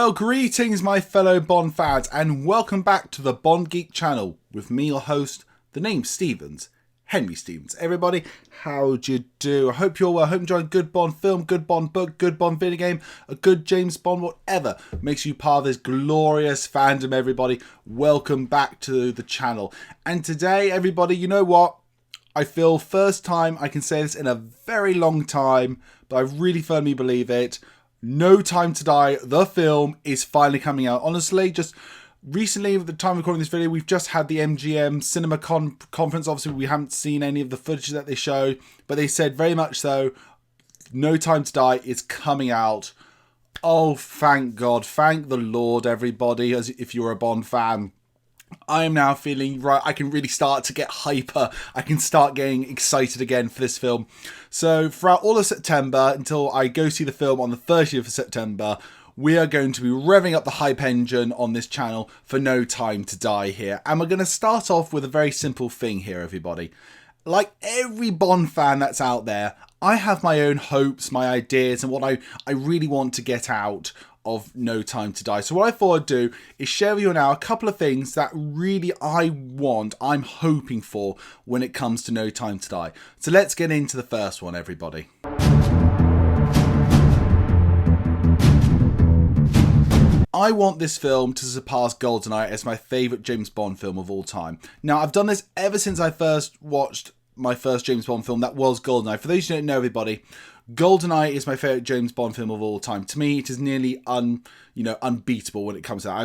Well, greetings my fellow Bond fans, and welcome back to the Bond Geek channel with me, your host, the name's Stevens, Henry Stevens. Everybody, how'd you do? I hope you're well. I hope you enjoyed a good Bond film, good Bond book, good Bond video game, a good James Bond, whatever makes you part of this glorious fandom, everybody. Welcome back to the channel. And today, everybody, you know what? I feel first time I can say this in a very long time, but I really firmly believe it. No Time to Die, the film, is finally coming out. Honestly, just recently, at the time of recording this video, we've just had the MGM Cinema Conference. Obviously, we haven't seen any of the footage that they showed, but they said very much so, No Time to Die is coming out. Oh, thank God. Thank the Lord, everybody, as if you're a Bond fan. I am now feeling right. I can really start to get hyper. I can start getting excited again for this film. So throughout all of September, until I go see the film on the 30th of September, we are going to be revving up the hype engine on this channel for No Time to Die here. And we're going to start off with a very simple thing here, everybody. Like every Bond fan that's out there, I have my own hopes, my ideas, and what I really want to get out of No Time to Die. So what I thought I'd do is share with you now a couple of things that really I'm hoping for when it comes to No Time to Die. So let's get into the first one, everybody. I want this film to surpass Goldeneye as my favourite James Bond film of all time. Now, I've done this ever since I first watched my first James Bond film, that was Goldeneye. For those who don't know, everybody, Goldeneye is my favourite James Bond film of all time. To me, it is nearly unbeatable when it comes out.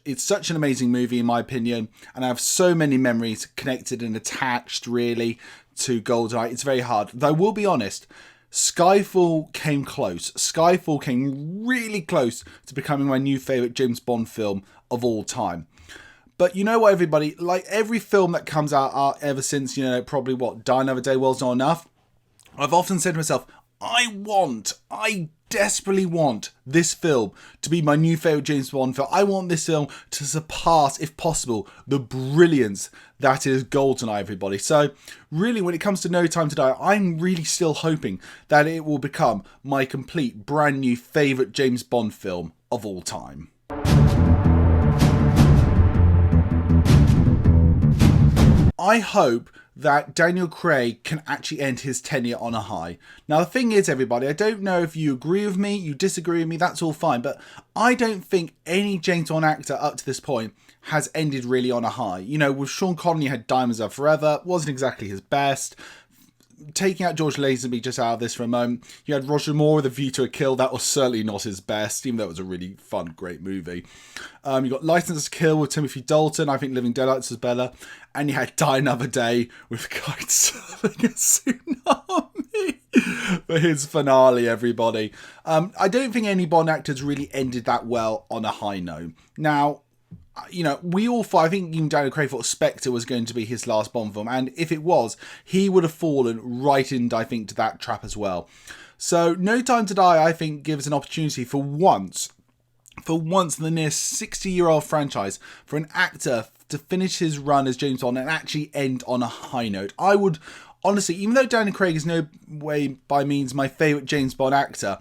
It's such an amazing movie in my opinion, and I have so many memories connected and attached really to Goldeneye. It's very hard. Though I will be honest, Skyfall came close. Skyfall came really close to becoming my new favourite James Bond film of all time. But you know what, everybody? Like every film that comes out ever since, probably Die Another Day, World's Not Enough, I've often said to myself, I desperately want this film to be my new favourite James Bond film. I want this film to surpass, if possible, the brilliance that is Goldeneye, everybody. So really, when it comes to No Time to Die, I'm really still hoping that it will become my complete brand new favourite James Bond film of all time. I hope that Daniel Craig can actually end his tenure on a high. Now, the thing is, everybody, I don't know if you agree with me, you disagree with me, that's all fine, but I don't think any James Bond actor up to this point has ended really on a high. With Sean Connery, you had Diamonds Are Forever, wasn't exactly his best. Taking out George Lazenby just out of this for a moment, you had Roger Moore with A View to a Kill. That was certainly not his best, even though it was a really fun, great movie. You got License to Kill with Timothy Dalton. I think Living Daylights was better. And you had Die Another Day with Kite Surfing a Tsunami for his finale, everybody. I don't think any Bond actors really ended that well on a high note. Now, we all thought, I think even Daniel Craig thought Spectre was going to be his last Bond film, and if it was, he would have fallen right into, I think, to that trap as well. So No Time to Die, I think, gives an opportunity for once in the near 60-year-old franchise, for an actor to finish his run as James Bond and actually end on a high note. I would, honestly, even though Daniel Craig is no way by means my favourite James Bond actor,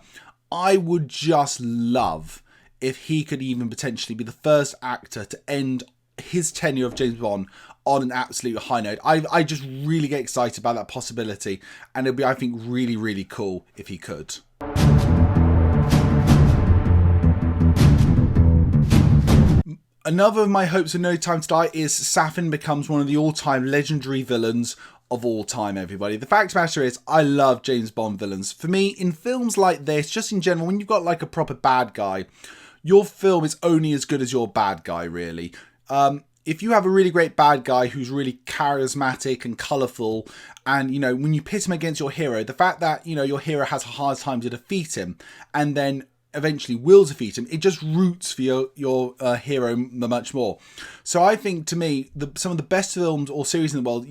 I would just love if he could even potentially be the first actor to end his tenure of James Bond on an absolute high note. I just really get excited about that possibility, and it'd be, I think, really, really cool if he could. Another of my hopes of No Time to Die is Safin becomes one of the all-time legendary villains of all time, everybody. The fact of the matter is, I love James Bond villains. For me, in films like this, just in general, when you've got like a proper bad guy, your film is only as good as your bad guy, really. If you have a really great bad guy who's really charismatic and colourful, and, when you pit him against your hero, the fact that, your hero has a hard time to defeat him, and then eventually will defeat him, it just roots for your hero much more. So I think, to me, some of the best films or series in the world,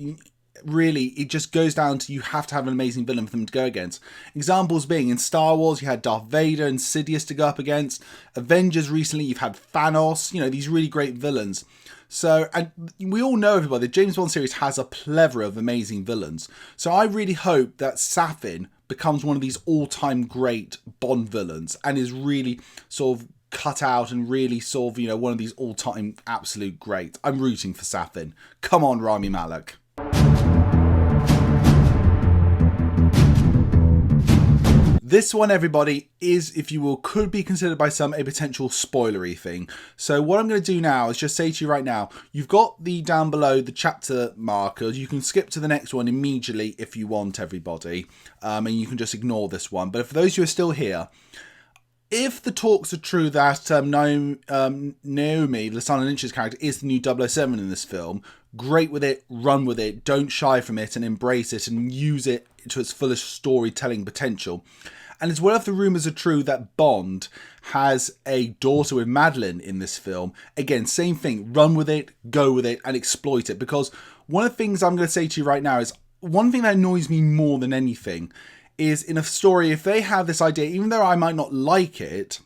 really, it just goes down to you have to have an amazing villain for them to go against. Examples being in Star Wars, you had Darth Vader and Sidious to go up against. Avengers recently, you've had Thanos, these really great villains. So, and we all know, everybody, the James Bond series has a plethora of amazing villains. So I really hope that Safin becomes one of these all-time great Bond villains and is really sort of cut out and really sort of, you know, one of these all-time absolute greats. I'm rooting for Safin. Come on, Rami Malek. This one, everybody, is, if you will, could be considered by some a potential spoilery thing. So what I'm going to do now is just say to you right now, you've got down below the chapter markers. You can skip to the next one immediately if you want, everybody. And you can just ignore this one. But for those who are still here, if the talks are true that Naomi, Lashana Lynch's character, is the new 007 in this film, great with it, run with it, don't shy from it and embrace it and use it to its fullest storytelling potential. And as well, if the rumours are true that Bond has a daughter with Madeline in this film, again, same thing, run with it, go with it and exploit it. Because one of the things I'm going to say to you right now is, one thing that annoys me more than anything is in a story, if they have this idea, even though I might not like it,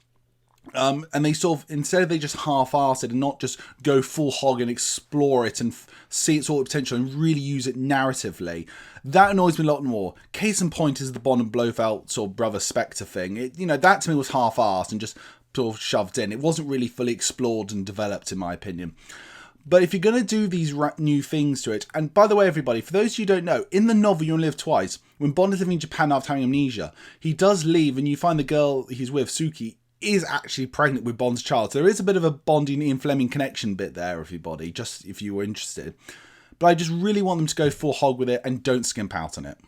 and they sort of, instead of they just half-arse it and not just go full hog and explore it and see its all potential and really use it narratively, that annoys me a lot more. Case in point is the Bond and Blofeld sort of brother Spectre thing. It, you know, that to me was half-arsed and just sort of shoved in. It wasn't really fully explored and developed, in my opinion. But if you're going to do these new things to it, and by the way, everybody, for those of you who don't know, in the novel You Only Live Twice, when Bond is living in Japan after having amnesia, he does leave and you find the girl he's with, Suki, is actually pregnant with Bond's child. So there is a bit of a Bonding Ian Fleming connection bit there, everybody, just if you were interested. But I just really want them to go full hog with it and don't skimp out on it.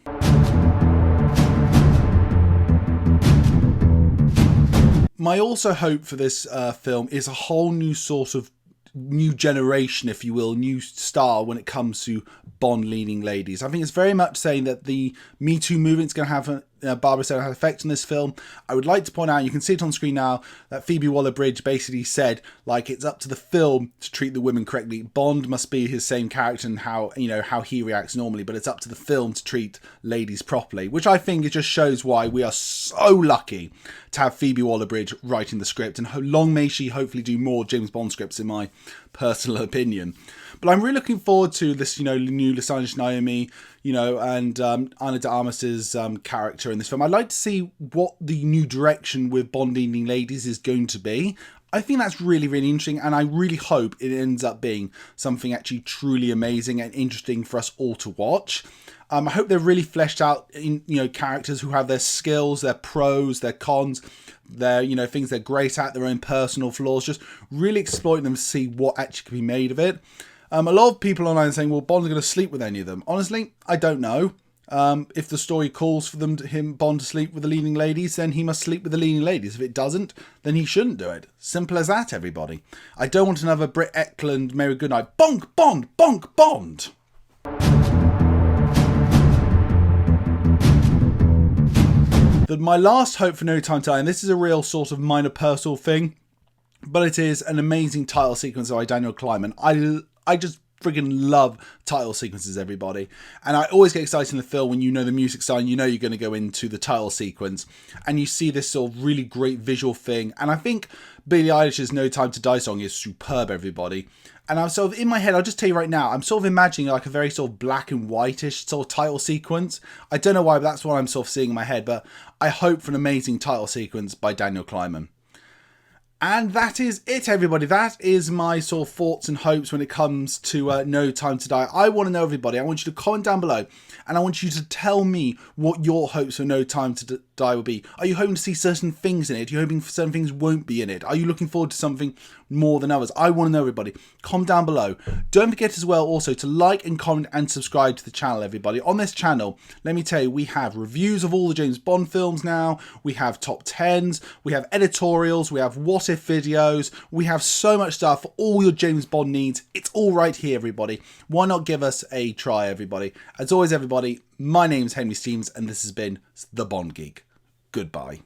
My also hope for this film is a whole new sort of new generation, if you will, new style when it comes to Bond leading ladies. I think it's very much saying that the Me Too movement is going to have Barbara said, had effect on this film. I would like to point out, you can see it on screen now, that Phoebe Waller-Bridge basically said, like, it's up to the film to treat the women correctly. Bond must be his same character and how, you know, how he reacts normally, but it's up to the film to treat ladies properly, which I think it just shows why we are so lucky to have Phoebe Waller-Bridge writing the script, and long may she hopefully do more James Bond scripts, in my personal opinion. But I'm really looking forward to this, you know, new Lashana Naomi, you know, and Ana de Armas's character in this film. I'd like to see what the new direction with Bond leading ladies is going to be. I think that's really, really interesting, and I really hope it ends up being something actually truly amazing and interesting for us all to watch. I hope they're really fleshed out in, you know, characters who have their skills, their pros, their cons, their, you know, things they're great at, their own personal flaws, just really exploiting them to see what actually can be made of it. A lot of people online are saying, well, Bond's going to sleep with any of them. Honestly, I don't know. If the story calls for Bond to sleep with the leading ladies, then he must sleep with the leading ladies. If it doesn't, then he shouldn't do it. Simple as that, everybody. I don't want another Britt Ekland, Mary Goodnight. Bonk, Bond! Bonk, Bond! My last hope for No Time to Die, and this is a real sort of minor personal thing, but it is an amazing title sequence by Daniel Kleinman. I just friggin' love title sequences, everybody. And I always get excited in the film when you know the music style and you know you're going to go into the title sequence. And you see this sort of really great visual thing. And I think Billie Eilish's No Time to Die song is superb, everybody. And I'm sort of, in my head, I'll just tell you right now, I'm sort of imagining like a very sort of black and whitish sort of title sequence. I don't know why, but that's what I'm sort of seeing in my head. But I hope for an amazing title sequence by Daniel Kleinman. And that is it, everybody. That is my sort of thoughts and hopes when it comes to No Time to Die. I want to know, everybody. I want you to comment down below. And I want you to tell me what your hopes for No Time to Die will be. Are you hoping to see certain things in it? Are you hoping certain things won't be in it? Are you looking forward to something more than others? I want to know, everybody. Comment down below. Don't forget as well also to like and comment and subscribe to the channel, everybody. On this channel, let me tell you, we have reviews of all the James Bond films now. We have top 10s. We have editorials. We have what if videos. We have so much stuff for all your James Bond needs. It's all right here, everybody. Why not give us a try, everybody? As always, everybody, my name's Henry Stevens, and this has been The Bond Geek. Goodbye.